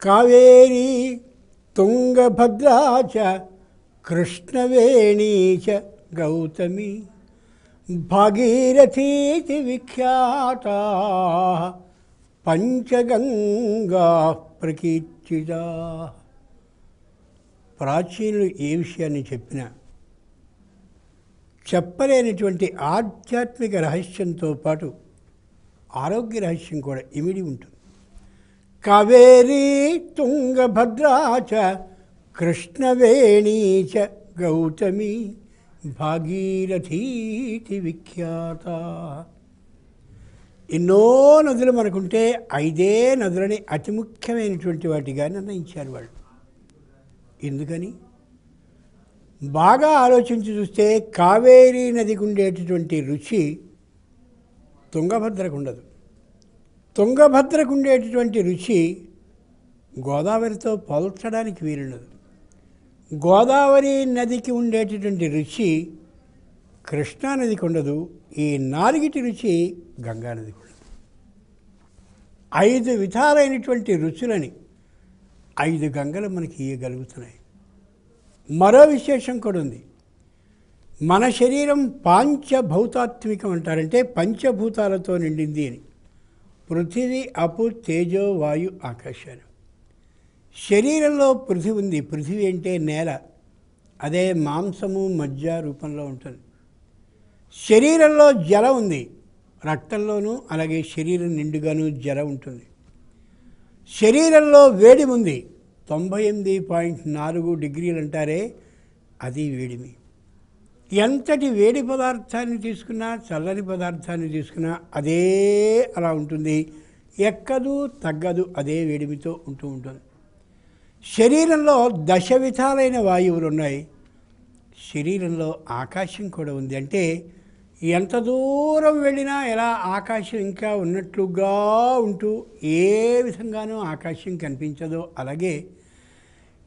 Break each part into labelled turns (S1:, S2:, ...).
S1: కావేరీ తుంగభద్రా చ కృష్ణవేణీ చ గౌతమి భాగీరథీతి విఖ్యాతా పంచగంగా ప్రకీర్తితా. ప్రాచీనులు ఏ విషయాన్ని చెప్పినా చెప్పలేనటువంటి ఆధ్యాత్మిక రహస్యంతో పాటు ఆరోగ్య రహస్యం కూడా ఇమిడి ఉంటుంది. కావేరీ తుంగభద్రా చ కృష్ణవేణీ చ గౌతమి భాగీరథీతి విఖ్యాత. ఎన్నో నదులు మనకుంటే 5 నదులని అతి ముఖ్యమైనటువంటి వాటిగా నిర్ణయించారు వాళ్ళు. ఎందుకని బాగా ఆలోచించి చూస్తే కావేరీ నదికి ఉండేటటువంటి రుచి తుంగభద్రకు ఉండదు. తుంగభద్రకు ఉండేటటువంటి రుచి గోదావరితో పోల్చడానికి వీలుండదు. గోదావరి నదికి ఉండేటటువంటి రుచి కృష్ణానదికి ఉండదు. ఈ 4 రుచి గంగానదికి ఉండదు. 5 విధాలైనటువంటి రుచులని 5 గంగలు మనకి ఇవ్వగలుగుతున్నాయి. మరో విశేషం కూడా ఉంది. మన శరీరం పాంచభౌతాత్మికం అంటారంటే పంచభూతాలతో నిండింది అని. పృథివీ అపు తేజో వాయు ఆకాశాలు. శరీరంలో పృథివీ ఉంది. పృథివీ అంటే నేల, అదే మాంసము మజ్జ రూపంలో ఉంటుంది. శరీరంలో జలం ఉంది, రక్తంలోనూ అలాగే శరీరం నిండుగాను జలం ఉంటుంది. శరీరంలో వేడిమి ఉంది, 98.4 డిగ్రీలు అంటారే అది వేడిమి. ఎంతటి వేడి పదార్థాన్ని తీసుకున్నా చల్లని పదార్థాన్ని తీసుకున్నా అదే అలా ఉంటుంది, ఎక్కదు తగ్గదు, అదే వేడిమితో ఉంటూ ఉంటుంది. శరీరంలో 10 విధాలైన వాయువులు ఉన్నాయి. శరీరంలో ఆకాశం కూడా ఉంది. అంటే ఎంత దూరం వెళ్ళినా ఎలా ఆకాశం ఇంకా ఉన్నట్లుగా ఉంటూ ఏ విధంగానూ ఆకాశం కనిపించదో అలాగే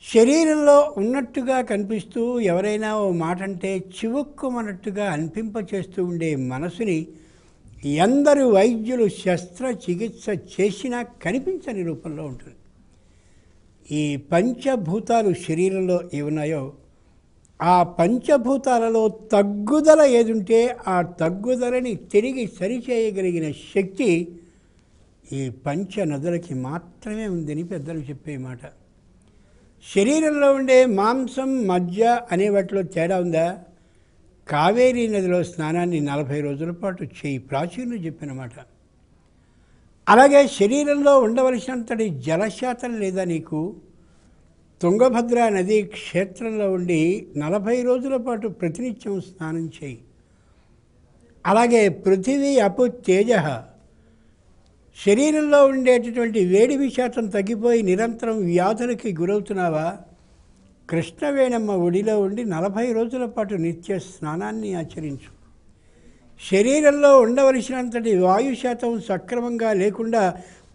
S1: శరీరంలో ఉన్నట్టుగా కనిపిస్తూ ఎవరైనా ఓ మాట అంటే చివుక్కుమన్నట్టుగా అనిపింపచేస్తూ ఉండే మనసుని ఎందరు వైద్యులు శస్త్రచికిత్స చేసినా కనిపించని రూపంలో ఉంటుంది. ఈ పంచభూతాలు శరీరంలో ఏమున్నాయో ఆ పంచభూతాలలో తగ్గుదల ఏదుంటే ఆ తగ్గుదలని తిరిగి సరిచేయగలిగిన శక్తి ఈ పంచ నదులకి మాత్రమే ఉందని పెద్దలు చెప్పే మాట. శరీరంలో ఉండే మాంసం మజ్జ అనే వాటిలో తేడా ఉందా? కావేరీ నదిలో స్నానాన్ని 40 రోజుల పాటు చేయి, ప్రాచీనులు చెప్పిన మాట. అలాగే శరీరంలో ఉండవలసినంతటి జలశాతం లేదా నీకు? తుంగభద్రా నది క్షేత్రంలో ఉండి 40 రోజుల పాటు ప్రతినిత్యం స్నానం చేయి. అలాగే పృథివీ అపు తేజ, శరీరంలో ఉండేటటువంటి వేడిమి శాతం తగ్గిపోయి నిరంతరం వ్యాధులకి గురవుతున్నావా? కృష్ణవేణమ్మ ఒడిలో ఉండి 40 రోజుల పాటు నిత్య స్నానాన్ని ఆచరించు. శరీరంలో ఉండవలసినంతటి వాయు శాతం సక్రమంగా లేకుండా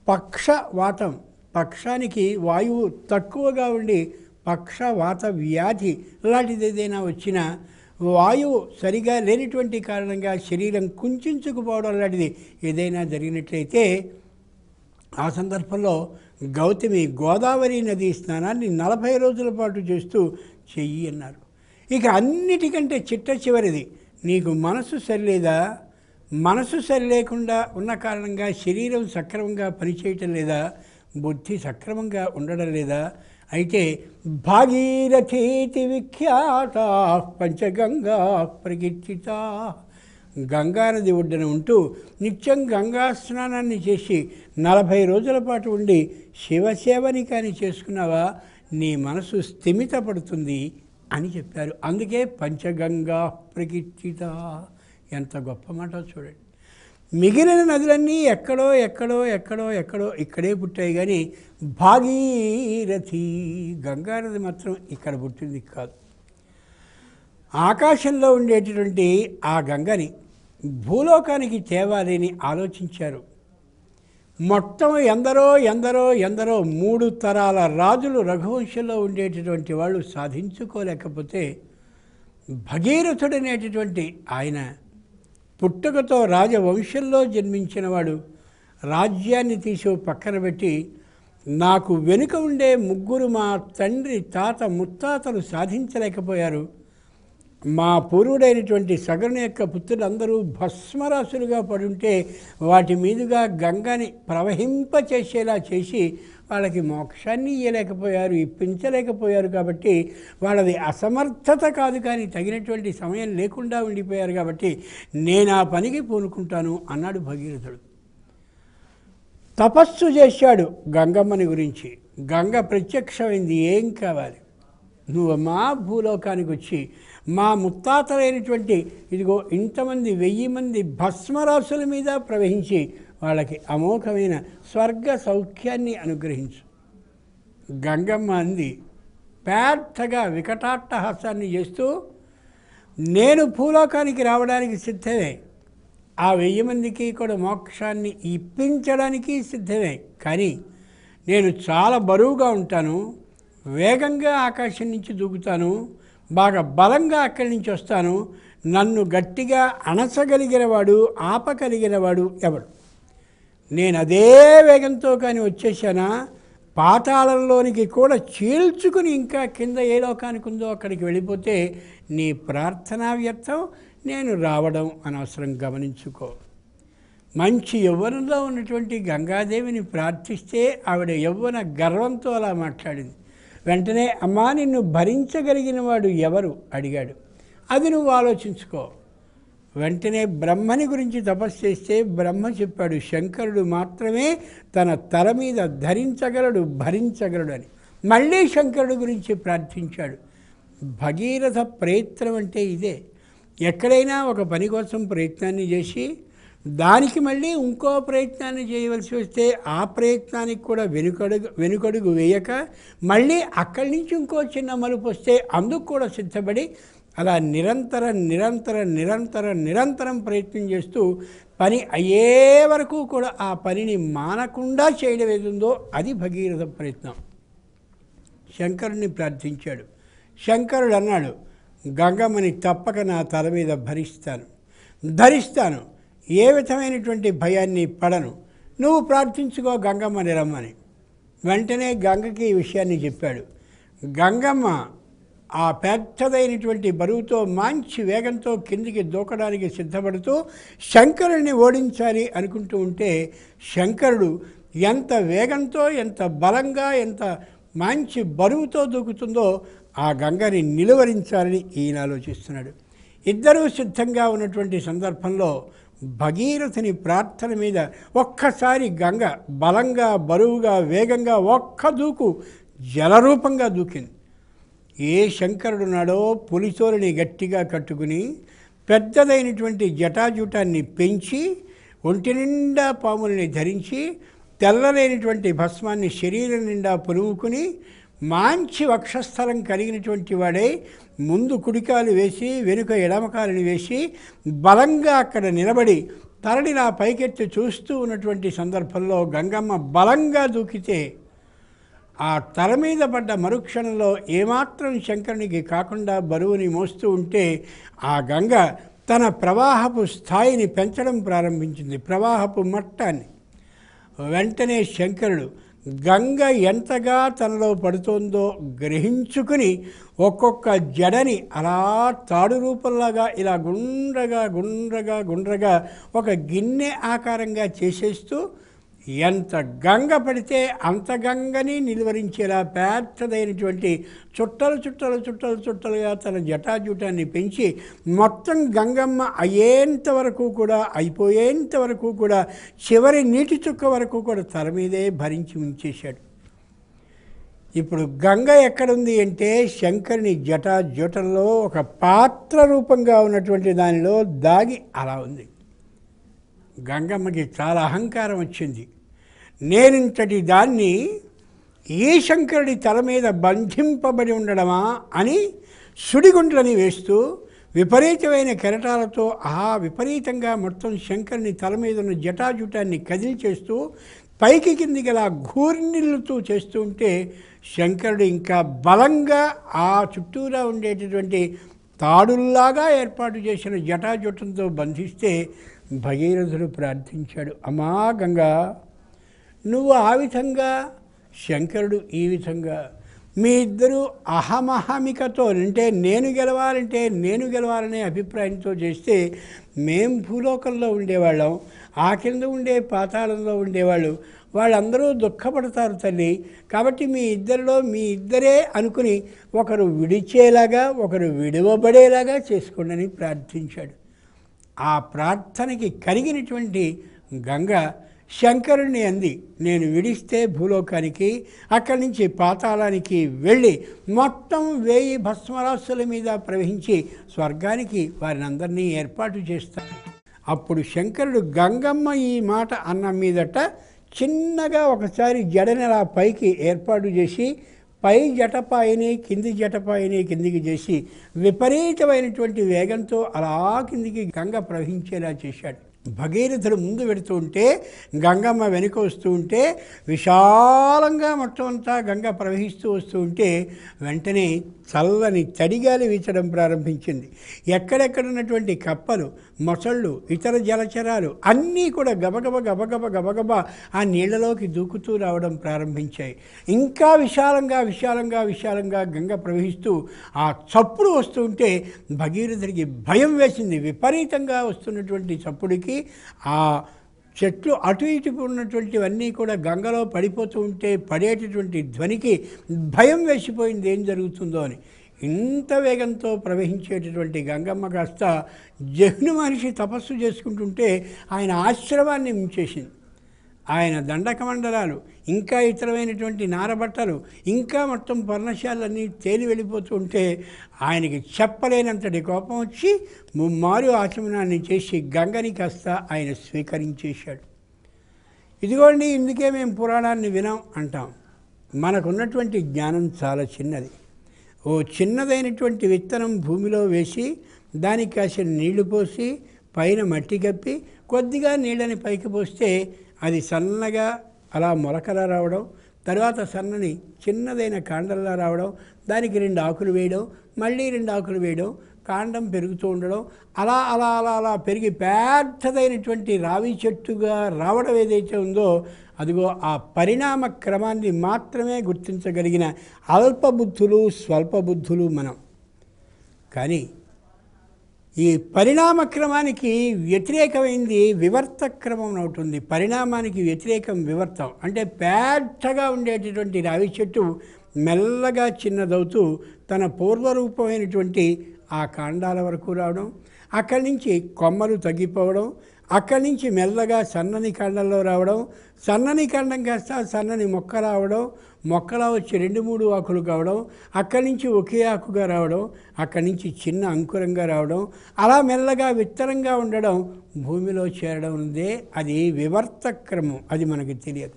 S1: పక్షవాతం, పక్షానికి వాయువు తక్కువగా ఉండి పక్షవాత వ్యాధి లాంటిది ఏదైనా వచ్చినా వాయువు సరిగా లేనిటువంటి కారణంగా శరీరం కుంచుకుపోవడం లాంటిది ఏదైనా జరిగినట్లయితే ఆ సందర్భంలో గౌతమి గోదావరి నది స్నానాన్ని 40 రోజుల పాటు చేస్తూ చెయ్యి అన్నారు. ఇక అన్నిటికంటే చిట్ట చివరిది, నీకు మనసు సరిలేదా? మనసు సరిలేకుండా ఉన్న కారణంగా శరీరం సక్రమంగా పనిచేయటం లేదా? బుద్ధి సక్రమంగా ఉండడం లేదా? అయితే భాగీరథీతి విఖ్యాత పంచగంగా ప్రకీర్తిత. గంగానది ఒడ్డున ఉంటూ నిత్యం గంగా స్నానాన్ని చేసి 40 రోజుల పాటు ఉండి శివసేవని కానీ చేసుకున్నావా నీ మనసు స్థిమితపడుతుంది అని చెప్పారు. అందుకే పంచగంగా ప్రకీర్తిత. ఎంత గొప్ప మాట చూడండి. మిగిలిన నదులన్నీ ఎక్కడో ఎక్కడో ఎక్కడో ఎక్కడో ఇక్కడే పుట్టాయి, కానీ భాగీరథి గంగానది మాత్రం ఇక్కడ పుట్టింది కాదు. ఆకాశంలో ఉండేటటువంటి ఆ గంగని భూలోకానికి తేవాలని ఆలోచించారు. మొత్తం ఎందరో ఎందరో ఎందరో 3 తరాల రాజులు రఘువంశంలో ఉండేటటువంటి వాళ్ళు సాధించుకోలేకపోతే భగీరథుడనేటటువంటి ఆయన పుట్టుకతో రాజవంశంలో జన్మించినవాడు రాజ్యాన్ని తీసి పక్కన పెట్టి నాకు వెనుక ఉండే ముగ్గురు మా తండ్రి తాత ముత్తాతలు సాధించలేకపోయారు. మా పూర్వుడైనటువంటి సగరుని యొక్క పుత్రులందరూ భస్మరాశులుగా పడుంటే వాటి మీదుగా గంగని ప్రవహింపచేసేలా చేసి వాళ్ళకి మోక్షాన్ని ఇయ్యలేకపోయారు, ఇప్పించలేకపోయారు. కాబట్టి వాళ్ళది అసమర్థత కాదు, కానీ తగినటువంటి సమయం లేకుండా ఉండిపోయారు. కాబట్టి నేను ఆ పనికి పూనుకుంటాను అన్నాడు భగీరథుడు. తపస్సు చేశాడు గంగమ్మని గురించి. గంగ ప్రత్యక్షమైంది. ఏం కావాలి, నువ్వు మా భూలోకానికి వచ్చి మా ముత్తాతలైనటువంటి ఇదిగో ఇంతమంది 1000 మంది భస్మరాశుల మీద ప్రవహించి వాళ్ళకి అమోఘమైన స్వర్గ సౌఖ్యాన్ని అనుగ్రహించు. గంగమ్మ అంది. పెద్దగా వికటాట్టహాసాన్ని చేస్తూ, నేను భూలోకానికి రావడానికి సిద్ధమే, ఆ 1000 మందికి కూడా మోక్షాన్ని ఇప్పించడానికి సిద్ధమే, కానీ నేను చాలా బరువుగా ఉంటాను, వేగంగా ఆకాశం నుంచి దూకుతాను, బాగా బలంగా అక్కడి నుంచి వస్తాను. నన్ను గట్టిగా అణచగలిగినవాడు, ఆపగలిగినవాడు ఎవడు? నేను అదే వేగంతో కానీ వచ్చేసానా, పాతాళంలోనికి కూడా చీల్చుకుని ఇంకా కింద ఏ లోకానికి ఉందో అక్కడికి వెళ్ళిపోతే నీ ప్రార్థనా వ్యర్థం, నేను రావడం అనవసరం. గమనించుకో. మంచి యవ్వనంలో ఉన్నటువంటి గంగాదేవిని ప్రార్థిస్తే ఆవిడ యవ్వన గర్వంతో అలా మాట్లాడింది. వెంటనే అమ్మా, నిన్ను భరించగలిగిన వాడు ఎవరు అడిగాడు. అది నువ్వు ఆలోచించుకో. వెంటనే బ్రహ్మని గురించి తపస్సు చేస్తే బ్రహ్మ చెప్పాడు, శంకరుడు మాత్రమే తన తల మీద ధరించగలడు, భరించగలడు అని. మళ్ళీ శంకరుడు గురించి ప్రార్థించాడు. భగీరథ ప్రయత్నం అంటే ఇదే. ఎక్కడైనా ఒక పని కోసం ప్రయత్నాన్ని చేసి దానికి మళ్ళీ ఇంకో ప్రయత్నాన్ని చేయవలసి వస్తే ఆ ప్రయత్నానికి కూడా వెనుకడుగు వేయక మళ్ళీ అక్కడి నుంచి ఇంకో చిన్న మలుపు వస్తే అందుకు కూడా సిద్ధపడి అలా నిరంతరం ప్రయత్నం చేస్తూ పని అయ్యే వరకు కూడా ఆ పనిని మానకుండా చేయడం ఏదుందో అది భగీరథ ప్రయత్నం. శంకరుని ప్రార్థించాడు. శంకరుడు అన్నాడు, గంగమ్మని తప్పక నా తల మీద ధరిస్తాను, ఏ విధమైనటువంటి భయాన్ని పడను, నువ్వు ప్రార్థించుకో గంగమ్మని రమ్మని. వెంటనే గంగకి ఈ విషయాన్ని చెప్పాడు. గంగమ్మ ఆ పెద్దదైనటువంటి బరువుతో మంచి వేగంతో కిందికి దూకడానికి సిద్ధపడుతూ శంకరుడిని ఓడించాలి అనుకుంటూ ఉంటే శంకరుడు ఎంత వేగంతో, ఎంత బలంగా, ఎంత మంచి బరువుతో దూకుతుందో ఆ గంగని నిలువరించాలని ఈయన ఆలోచిస్తున్నాడు. ఇద్దరూ సిద్ధంగా ఉన్నటువంటి సందర్భంలో భగీరథుని ప్రార్థన మీద ఒక్కసారి గంగ బలంగా, బరువుగా, వేగంగా ఒక్క దూకు జలరూపంగా దూకింది. ఏ శంకరుడున్నాడో పులితోలని గట్టిగా కట్టుకుని పెద్దదైనటువంటి జటాజూటాన్ని పెంచి ఒంటి నిండా పాములని ధరించి తెల్లలేనిటువంటి భస్మాన్ని శరీరం నిండా పులుముకుని మంచి వక్షస్థలం కలిగినటువంటి వాడే ముందు కుడికాలు వేసి వెనుక ఎడమకాలని వేసి బలంగా అక్కడ నిలబడి తరడిలా పైకెత్తి చూస్తూ ఉన్నటువంటి సందర్భంలో గంగమ్మ బలంగా దూకితే ఆ తల మీద పడ్డ మరుక్షణంలో ఏమాత్రం శంకరునికి కాకుండా బరువుని మోస్తూ ఉంటే ఆ గంగ తన ప్రవాహపు స్థాయిని పెంచడం ప్రారంభించింది, ప్రవాహపు మట్టాన్ని. వెంటనే శంకరుడు గంగ ఎంతగా తనలో పడుతోందో గ్రహించుకుని ఒక్కొక్క జడని అలా తాడు రూపంలాగా ఇలా గుండ్రగా ఒక గిన్నె ఆకారంగా చేసేస్తూ ఎంత గంగ పడితే అంత గంగని నిలువరించేలా పెద్దదైనటువంటి చుట్టలుగా తన జటాజూటాన్ని పెంచి మొత్తం గంగమ్మ అయ్యేంత వరకు కూడా, అయిపోయేంత వరకు కూడా, చివరి నీటి చుక్క వరకు కూడా తల మీదే భరించి ఉంచేశాడు. ఇప్పుడు గంగ ఎక్కడుంది అంటే శంకరుని జటాజూటంలో ఒక పాత్ర రూపంగా ఉన్నటువంటి దానిలో దాగి అలా ఉంది. గంగమ్మకి చాలా అహంకారం వచ్చింది. నేనింతటి దాన్ని ఈ శంకరుడి తల మీద బంధింపబడి ఉండడమా అని సుడిగుండ్లని వేస్తూ విపరీతమైన కెరటాలతో విపరీతంగా మొత్తం శంకరుని తల మీద ఉన్న జటాజుటాన్ని కదిలిచేస్తూ పైకి కిందికి అలా ఘూర్నిల్లుతూ చేస్తూ ఉంటే శంకరుడు ఇంకా బలంగా ఆ చుట్టూరా ఉండేటటువంటి తాడుల్లాగా ఏర్పాటు చేసిన జటాజుటంతో బంధిస్తే భగీరథుడు ప్రార్థించాడు, అమ్మా గంగా, నువ్వు ఆ విధంగా శంకరుడు ఈ విధంగా మీ ఇద్దరు అహమహమికతో అంటే నేను గెలవాలనే అభిప్రాయంతో చేస్తే మేం భూలోకంలో ఉండేవాళ్ళం, ఆ కింద ఉండే పాతాళంలో ఉండేవాళ్ళు, వాళ్ళందరూ దుఃఖపడతారు తల్లి. కాబట్టి మీ ఇద్దరే అనుకుని ఒకరు విడిచేలాగా ఒకరు విడవబడేలాగా చేసుకోండి అని ప్రార్థించాడు. ఆ ప్రార్థనకి కలిగినటువంటి గంగ శంకరుణ్ణి అంది, నేను విడిస్తే భూలోకానికి అక్కడి నుంచి పాతాళానికి వెళ్ళి మొత్తం 1000 భస్మరాశుల మీద ప్రవహించి స్వర్గానికి వారిని అందరినీ ఏర్పాటు చేస్తాను. అప్పుడు శంకరుడు గంగమ్మ ఈ మాట అన్న మీదట చిన్నగా ఒకసారి జడనలా పైకి ఏర్పాటు చేసి పై జటపాయిని కింది జటపాయిని కిందికి చేసి విపరీతమైనటువంటి వేగంతో అలా కిందికి గంగ ప్రవహించేలా చేశాడు. భగీరథుడు ముందు పెడుతూ ఉంటే గంగమ్మ వెనుక వస్తూ ఉంటే విశాలంగా మొత్తం అంతా గంగ ప్రవహిస్తూ వస్తూ ఉంటే వెంటనే చల్లని తడిగాలి వీచడం ప్రారంభించింది. ఎక్కడెక్కడ ఉన్నటువంటి కప్పలు, మొసళ్ళు, ఇతర జలచరాలు అన్నీ కూడా గబగబ ఆ నీళ్లలోకి దూకుతూ రావడం ప్రారంభించాయి. ఇంకా విశాలంగా గంగ ప్రవహిస్తూ ఆ చప్పుడు వస్తూ ఉంటే భగీరథుడికి భయం వేసింది. విపరీతంగా వస్తున్నటువంటి చప్పుడికి ఆ చెట్లు అటు ఇటు ఉన్నటువంటివన్నీ కూడా గంగలో పడిపోతూ ఉంటే పడేటటువంటి ధ్వనికి భయం వేసిపోయింది ఏం జరుగుతుందో అని. ఇంత వేగంతో ప్రవహించేటటువంటి గంగమ్మ కాస్త జహ్ను మహర్షి తపస్సు చేసుకుంటుంటే ఆయన ఆశ్రమాన్ని ముంచేసింది. ఆయన దండకమండలాలు ఇంకా ఇతరమైనటువంటి నారబట్టలు ఇంకా మొత్తం పర్ణశాలన్నీ తేలి వెళ్ళిపోతూ ఉంటే ఆయనకి చెప్పలేనంతటి కోపం వచ్చి ముమ్మారు ఆచమనాన్ని చేసి గంగని కాస్త ఆయన స్వీకరించేశాడు. ఇదిగోండి, ఇందుకే మేము పురాణాన్ని వినాం అంటాం. మనకున్నటువంటి జ్ఞానం చాలా చిన్నది. ఓ చిన్నదైనటువంటి విత్తనం భూమిలో వేసి దానికి కాసిన నీళ్లు పోసి పైన మట్టి కప్పి కొద్దిగా నీళ్ళని పైకి పోస్తే అది సన్నగా అలా మొలకలా రావడం, తర్వాత సన్నని చిన్నదైన కాండంలా రావడం, దానికి 2 ఆకులు వేయడం, మళ్ళీ 2 ఆకులు వేయడం, కాండం పెరుగుతూ ఉండడం, అలా పెరిగి పెద్దదైనటువంటి రావి చెట్టుగా రావడం ఏదైతే ఉందో అదిగో ఆ పరిణామ క్రమాన్ని మాత్రమే గుర్తించగలిగిన అల్పబుద్ధులు స్వల్పబుద్ధులు మనం. కానీ ఈ పరిణామ క్రమానికి వ్యతిరేకమైంది వివర్త క్రమం అవుతుంది. పరిణామానికి వ్యతిరేకం వివర్తం. అంటే పెద్దగా ఉండేటటువంటి రావి చెట్టు మెల్లగా చిన్నదవుతూ తన పూర్వరూపమైనటువంటి ఆ కాండాల వరకు రావడం, అక్కడి నుంచి కొమ్మలు తగ్గిపోవడం, అక్కడి నుంచి మెల్లగా సన్నని కాండంలో రావడం, సన్నని కాండం కాస్త సన్నని మొక్క రావడం, మొక్కలా వచ్చి 2-3 ఆకులు కావడం, అక్కడి నుంచి ఒకే ఆకుగా రావడం, అక్కడి నుంచి చిన్న అంకురంగా రావడం, అలా మెల్లగా విత్తనంగా ఉండడం, భూమిలో చేరడం ఉందే అది వివర్త క్రమం. అది మనకి తెలియదు.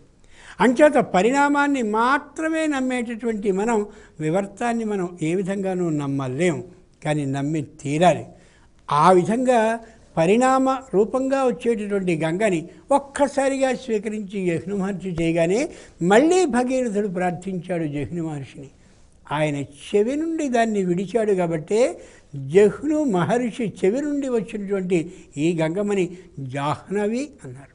S1: అంచేత పరిణామాన్ని మాత్రమే నమ్మేటటువంటి మనం వివర్తాన్ని మనం ఏ విధంగానూ నమ్మలేము, కానీ నమ్మి తీరాలి. ఆ విధంగా పరిణామ రూపంగా వచ్చేటటువంటి గంగని ఒక్కసారిగా స్వీకరించి జహ్ను మహర్షి చేయగానే మళ్ళీ భగీరథుడు ప్రార్థించాడు జహ్ను మహర్షిని. ఆయన చెవి నుండి దాన్ని విడిచాడు కాబట్టే జహ్ను మహర్షి చెవి నుండి వచ్చినటువంటి ఈ గంగమ్మని జాహ్నవి అన్నారు.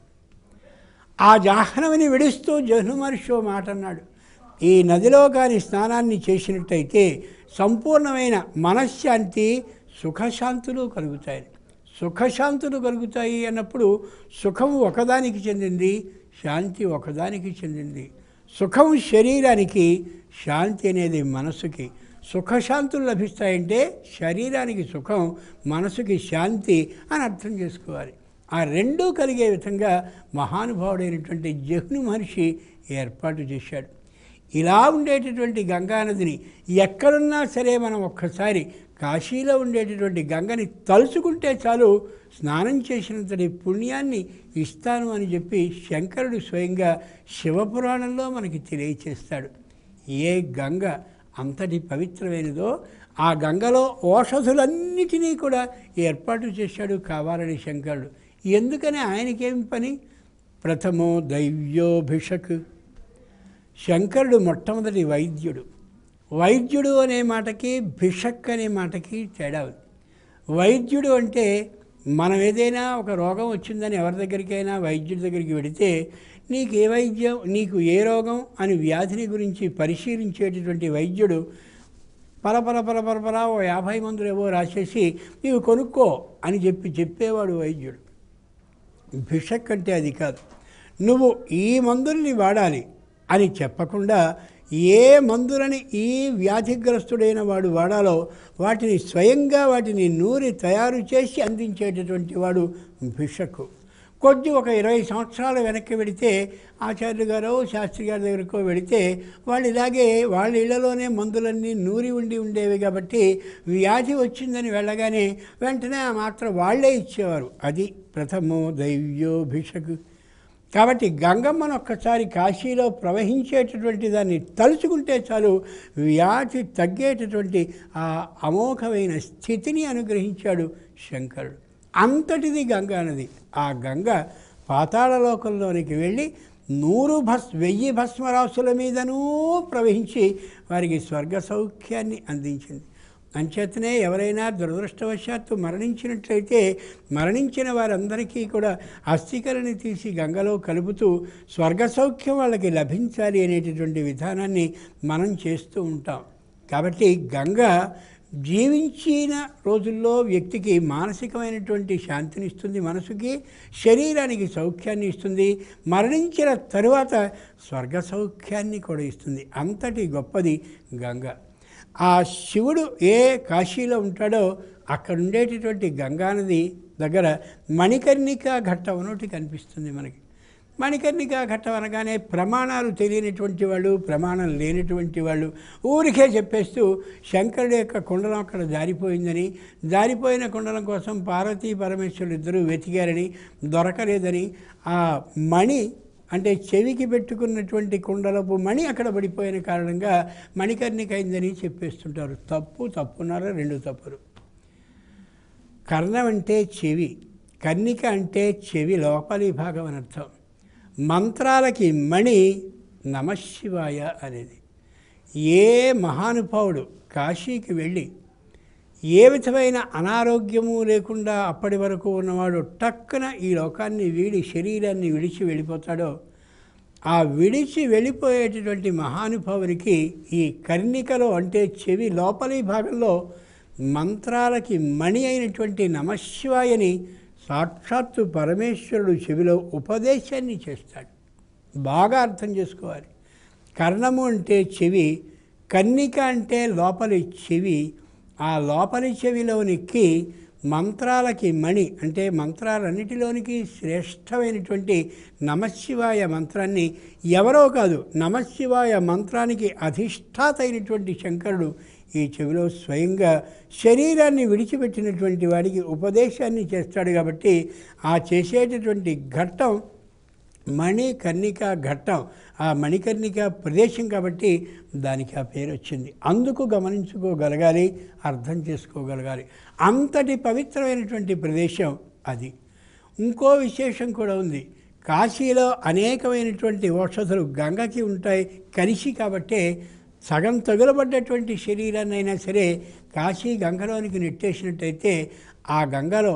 S1: ఆ జాహ్నవిని విడుస్తూ జహ్ను మహర్షి ఓ మాట అన్నాడు, ఈ నదిలో కానీ స్నానాన్ని చేసినట్టయితే సంపూర్ణమైన మనశ్శాంతి సుఖశాంతులు కలుగుతాయి. సుఖశాంతులు కలుగుతాయి అన్నప్పుడు సుఖం ఒకదానికి చెందింది, శాంతి ఒకదానికి చెందింది. సుఖం శరీరానికి, శాంతి అనేది మనసుకి. సుఖశాంతులు లభిస్తాయంటే శరీరానికి సుఖం, మనసుకి శాంతి అని అర్థం చేసుకోవాలి. ఆ రెండూ కలిగే విధంగా మహానుభావుడైనటువంటి జహ్ను మహర్షి ఏర్పాటు చేశాడు. ఇలా ఉండేటటువంటి గంగానదిని ఎక్కడున్నా సరే మనం ఒక్కసారి కాశీలో ఉండేటటువంటి గంగని తలుచుకుంటే చాలు స్నానం చేసినంతటి పుణ్యాన్ని ఇస్తాను అని చెప్పి శంకరుడు స్వయంగా శివపురాణంలో మనకి తెలియచేస్తాడు. ఏ గంగ అంతటి పవిత్రమైనదో ఆ గంగలో ఔషధులన్నిటినీ కూడా ఏర్పాటు చేశాడు కావాలని శంకరుడు. ఎందుకని ఆయనకేం పని? ప్రథమో దైవ్యోభిషక్. శంకరుడు మొట్టమొదటి వైద్యుడు. వైద్యుడు అనే మాటకి భిషక్ అనే మాటకి తేడా ఉంది. వైద్యుడు అంటే మనం ఏదైనా ఒక రోగం వచ్చిందని ఎవరి దగ్గరికైనా వైద్యుడి దగ్గరికి వెడితే నీకు ఏ వైద్యం, నీకు ఏ రోగం అని వ్యాధిని గురించి పరిశీలించేటటువంటి వైద్యుడు పరపర ఓ 50 మందులు ఏవో రాసేసి నీవు కొనుక్కో అని చెప్పేవాడు వైద్యుడు. భిషక్ అంటే అది కాదు. నువ్వు ఈ మందుల్ని వాడాలి అని చెప్పకుండా ఏ మందులని ఈ వ్యాధిగ్రస్తుడైన వాడు వాడాలో వాటిని స్వయంగా వాటిని నూరి తయారు చేసి అందించేటటువంటి వాడు భిషక్కు. ఒక 20 సంవత్సరాలు వెనక్కి వెడితే ఆచార్యులు గారో శాస్త్రి గారి దగ్గరకో వెడితే వాళ్ళు ఇలాగే వాళ్ళ ఇళ్లలోనే మందులన్నీ నూరి ఉండేవి కాబట్టి వ్యాధి వచ్చిందని వెళ్ళగానే వెంటనే ఆ మాత్రం వాళ్లే ఇచ్చేవారు. అది ప్రథమో దైవ్యో భిషక్. కాబట్టి గంగమ్మను ఒక్కసారి కాశీలో ప్రవహించేటటువంటి దాన్ని తలుచుకుంటే చాలు వ్యాధి తగ్గేటటువంటి ఆ అమోఘమైన స్థితిని అనుగ్రహించాడు శంకరుడు. అంతటిది గంగా నది. ఆ గంగ పాతాళలోకంలోనికి వెళ్ళి 1000 భస్మరాశుల మీదనూ ప్రవహించి వారికి స్వర్గ సౌఖ్యాన్ని అందించింది. అంచేతనే ఎవరైనా దురదృష్టవశాత్తు మరణించినట్లయితే మరణించిన వారందరికీ కూడా అస్థికలని తీసి గంగలో కలుపుతూ స్వర్గ సౌఖ్యం వాళ్ళకి లభించాలి అనేటటువంటి విధానాన్ని మనం చేస్తూ ఉంటాం. కాబట్టి గంగ జీవించిన రోజుల్లో వ్యక్తికి మానసికమైనటువంటి శాంతిని ఇస్తుంది, మనసుకి శరీరానికి సౌఖ్యాన్ని ఇస్తుంది, మరణించిన తరువాత స్వర్గ సౌఖ్యాన్ని కూడా ఇస్తుంది. అంతటి గొప్పది గంగ. ఆ శివుడు ఏ కాశీలో ఉంటాడో అక్కడ ఉండేటటువంటి గంగానది దగ్గర మణికర్ణికా ఘట్టం ఒకటి కనిపిస్తుంది మనకి. మణికర్ణికా ఘట్టం అనగానే ప్రమాణాలు తెలియనటువంటి వాళ్ళు, ప్రమాణం లేనటువంటి వాళ్ళు ఊరికే చెప్పేస్తూ శంకరుడు యొక్క కుండలం అక్కడ జారిపోయిందని, జారిపోయిన కుండలం కోసం పార్వతీ పరమేశ్వరులు ఇద్దరూ వెతికారని, దొరకలేదని, ఆ మణి అంటే చెవికి పెట్టుకున్నటువంటి కుండలపు మణి అక్కడ పడిపోయిన కారణంగా మణికర్ణిక అయిందని చెప్పేస్తుంటారు. తప్పున్నర 2 తప్పులు. కర్ణం అంటే చెవి, కర్ణిక అంటే చెవి లోపలి భాగం అని అర్థం. మంత్రాలకి మణి నమశివాయ అనేది. ఏ మహానుభావుడు కాశీకి వెళ్ళి ఏ విధమైన అనారోగ్యము లేకుండా అప్పటి వరకు ఉన్నవాడు టక్కున ఈ లోకాన్ని వీడి శరీరాన్ని విడిచి వెళ్ళిపోతాడో ఆ విడిచి వెళ్ళిపోయేటటువంటి మహానుభావునికి ఈ కర్ణికలో అంటే చెవి లోపలి భాగంలో మంత్రాలకి మణి అయినటువంటి నమశివాయని సాక్షాత్తు పరమేశ్వరుడు చెవిలో ఉపదేశాన్ని చేస్తాడు. బాగా అర్థం చేసుకోవాలి. కర్ణము అంటే చెవి, కర్ణిక అంటే లోపలి చెవి. ఆ లోపలి చెవిలోనికి మంత్రాలకి మణి అంటే మంత్రాలన్నిటిలోనికి శ్రేష్టమైనటువంటి నమశివాయ మంత్రాన్ని ఎవరో కాదు, నమశివాయ మంత్రానికి అధిష్టాత అయినటువంటి శంకరుడు ఈ చెవిలో స్వయంగా శరీరాన్ని విడిచిపెట్టినటువంటి వాడికి ఉపదేశాన్ని చేస్తాడు. కాబట్టి ఆ చేసేటటువంటి ఘట్టం మణికర్ణిక ఘట్టం, ఆ మణికర్ణిక ప్రదేశం కాబట్టి దానికి ఆ పేరు వచ్చింది. అందుకు గమనించుకోగలగాలి, అర్థం చేసుకోగలగాలి. అంతటి పవిత్రమైనటువంటి ప్రదేశం అది. ఇంకో విశేషం కూడా ఉంది. కాశీలో అనేకమైనటువంటి ఔషధాలు గంగకి ఉంటాయి కలిసి. కాబట్టే సగం తగులబడ్డటువంటి శరీరాన్ని అయినా సరే కాశీ గంగలోనికి నెట్టేసినట్టయితే ఆ గంగలో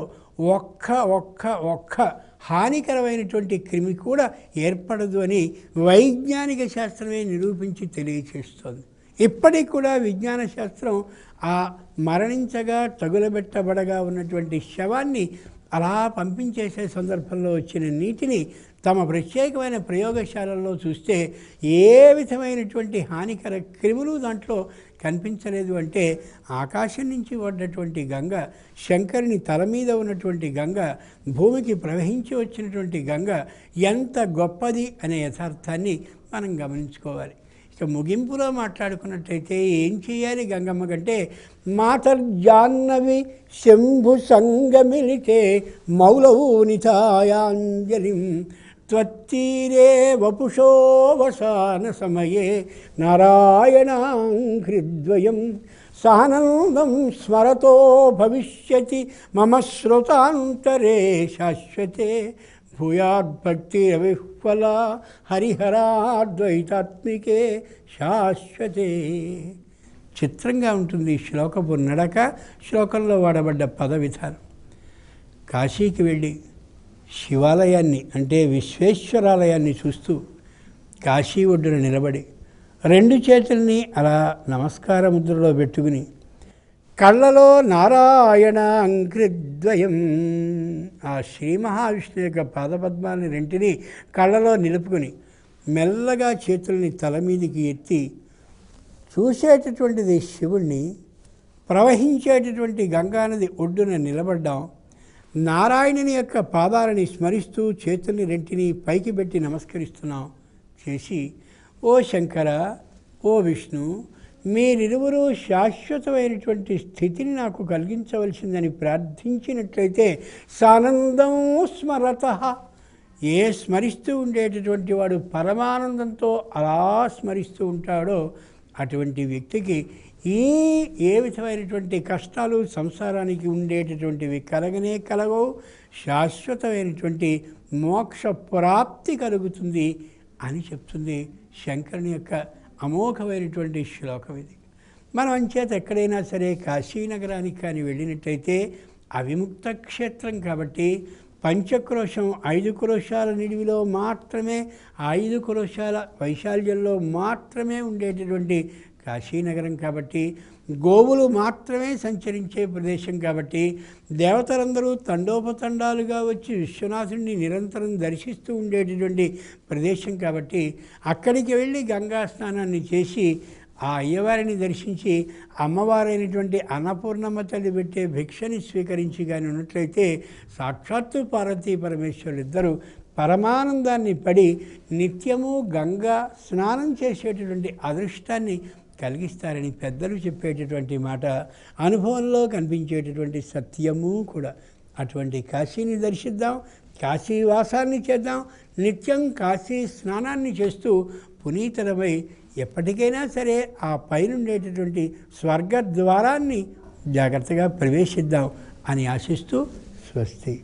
S1: ఒక్క హానికరమైనటువంటి క్రిమి కూడా ఏర్పడదు అని వైజ్ఞానిక శాస్త్రమే నిరూపించి తెలియచేస్తుంది. ఇప్పటికి కూడా విజ్ఞాన శాస్త్రం ఆ మరణించగా తగులబెట్టబడగా ఉన్నటువంటి శవాన్ని అలా పంపించేసే సందర్భంలో వచ్చిన నీటిని తమ ప్రత్యేకమైన ప్రయోగశాలల్లో చూస్తే ఏ విధమైనటువంటి హానికర క్రిములు దాంట్లో కనిపించలేదు. అంటే ఆకాశం నుంచి పడ్డటువంటి గంగ, శంకరుని తల మీద ఉన్నటువంటి గంగ, భూమికి ప్రవహించి వచ్చినటువంటి గంగ ఎంత గొప్పది అనే యథార్థాన్ని మనం గమనించుకోవాలి. ఇక ముగింపులో మాట్లాడుకున్నట్టయితే ఏం చేయాలి గంగమ్మ కంటే, మాతర్జాహ్నవి శంభు సంగమిలితే మౌలౌనితాయాంజలిం త్వత్తీరే వపుషోవసాన సమయే నారాయణాంఘ్రిద్వయం సానందం స్మరతో భవిష్యతి మమ శ్రుతాంతరే శాశ్వతే భూయాద్భక్తిరవిహ్వలా హరిహరాద్వైతాత్మికే శాశ్వతే. చిత్రంగా ఉంటుంది శ్లోకపు నడక, శ్లోకంలో వాడబడ్డ పద విధానం. కాశీకి వెళ్ళి శివాలయాన్ని అంటే విశ్వేశ్వరాలయాన్ని చూస్తూ కాశీ ఒడ్డున నిలబడి 2 చేతుల్ని అలా నమస్కార ముద్రలో పెట్టుకుని కళ్ళలో నారాయణ అంక్రిద్వయం ఆ శ్రీ మహావిష్ణువు యొక్క పాదపద్మాన్ని 2 కళ్ళలో నిలుపుకొని మెల్లగా చేతుల్ని తల మీదికి ఎత్తి చూసేటటువంటిది శివుణ్ణి, ప్రవహించేటటువంటి గంగానది ఒడ్డున నిలబడ్డాం. నారాయణుని యొక్క పాదాలని స్మరిస్తూ చేతుల్ని 2 పైకి పెట్టి నమస్కరిస్తున్నాం. చేసి ఓ శంకర, ఓ విష్ణు, మీరిరువురు శాశ్వతమైనటువంటి స్థితిని నాకు కలిగించవలసిందని ప్రార్థించినట్లయితే సానందం స్మరత, ఏ స్మరిస్తూ ఉండేటటువంటి వాడు పరమానందంతో అలా స్మరిస్తూ ఉంటాడో అటువంటి వ్యక్తికి ఏ విధమైనటువంటి కష్టాలు సంసారానికి ఉండేటటువంటివి కలగనే కలగవు, శాశ్వతమైనటువంటి మోక్ష ప్రాప్తి కలుగుతుంది అని చెప్తుంది శంకరుని యొక్క అమోఘమైనటువంటి శ్లోకం ఇది. మనం అంచేత ఎక్కడైనా సరే కాశీనగరానికి కానీ వెళ్ళినట్టయితే అవిముక్త క్షేత్రం కాబట్టి పంచక్రోశం 5 క్రోశాల నిడివిలో మాత్రమే, 5 క్రోశాల వైశాల్యంలో మాత్రమే ఉండేటటువంటి కాశీనగరం కాబట్టి, గోవులు మాత్రమే సంచరించే ప్రదేశం కాబట్టి, దేవతలందరూ తండోపతండాలుగా వచ్చి విశ్వనాథుడిని నిరంతరం దర్శిస్తూ ఉండేటటువంటి ప్రదేశం కాబట్టి అక్కడికి వెళ్ళి గంగా స్నానాన్ని చేసి ఆ అయ్యవారిని దర్శించి అమ్మవారైనటువంటి అన్నపూర్ణమ్మ తల్లి పెట్టే భిక్షని స్వీకరించి కానీ ఉన్నట్లయితే సాక్షాత్తు పార్వతీ పరమేశ్వరులు ఇద్దరు పరమానందాన్ని పడి నిత్యము గంగా స్నానం చేసేటటువంటి అదృష్టాన్ని కలిగిస్తారని పెద్దలు చెప్పేటటువంటి మాట అనుభవంలో కనిపించేటటువంటి సత్యము కూడా. అటువంటి కాశీని దర్శిద్దాం, కాశీవాసాన్ని చేద్దాం, నిత్యం కాశీ స్నానాన్ని చేస్తూ పునీతలమై ఎప్పటికైనా సరే ఆ పైనుండేటటువంటి స్వర్గద్వారాన్ని జాగ్రత్తగా ప్రవేశిద్దాం అని ఆశిస్తూ స్వస్తి.